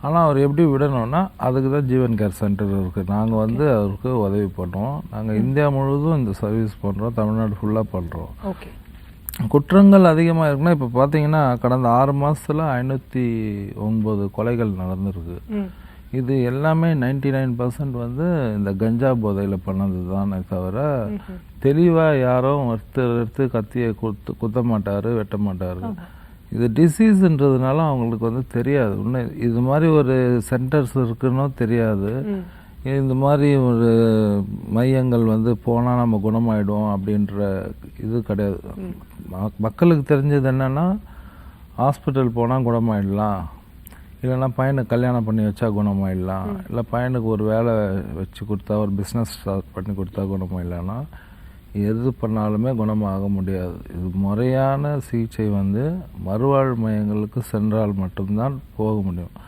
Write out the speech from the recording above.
ஆனால் அவர் எப்படி விடணும்னா அதுக்கு தான் ஜீவன் கேர் சென்டர் இருக்குது. நாங்கள் வந்து அவருக்கு உதவி பண்ணுறோம். நாங்கள் இந்தியா முழுவதும் இந்த சர்வீஸ் பண்ணுறோம், தமிழ்நாடு ஃபுல்லாக பண்ணுறோம். ஓகே. குற்றங்கள் அதிகமாக இருக்குன்னா இப்போ பார்த்தீங்கன்னா கடந்த 6 மாதத்தில் 509 கொலைகள் நடந்திருக்கு. இது எல்லாமே 99% வந்து இந்த கஞ்சா போதையில் பண்ணது தானே தவிர தெளிவாக யாரும் எடுத்து கத்தியை குத்த மாட்டார், வெட்ட மாட்டார். இது டிசீஸ்ன்றதுனால அவங்களுக்கு வந்து தெரியாது. இன்னும் இது மாதிரி ஒரு சென்டர்ஸ் இருக்குன்னு தெரியாது. இந்த மாதிரி ஒரு மையங்கள் வந்து போனால் நம்ம குணமாயிடும் அப்படின்ற இது கிடையாது. மக்களுக்கு தெரிஞ்சது என்னென்னா ஹாஸ்பிட்டல் போனால் குணமாயிடலாம், இல்லைன்னா பையனுக்கு கல்யாணம் பண்ணி வச்சா குணமாயிடலாம், இல்லை பையனுக்கு ஒரு வேலை வச்சு கொடுத்தா ஒரு பிஸ்னஸ் ஸ்டார்ட் பண்ணி கொடுத்தா குணமாயிடலான்னா எது பண்ணாலுமே குணமாக முடியாது. இது முறையான சிகிச்சை வந்து மறுவாழ்வு மையங்களுக்கு சென்றால் மட்டும்தான் போக முடியும்.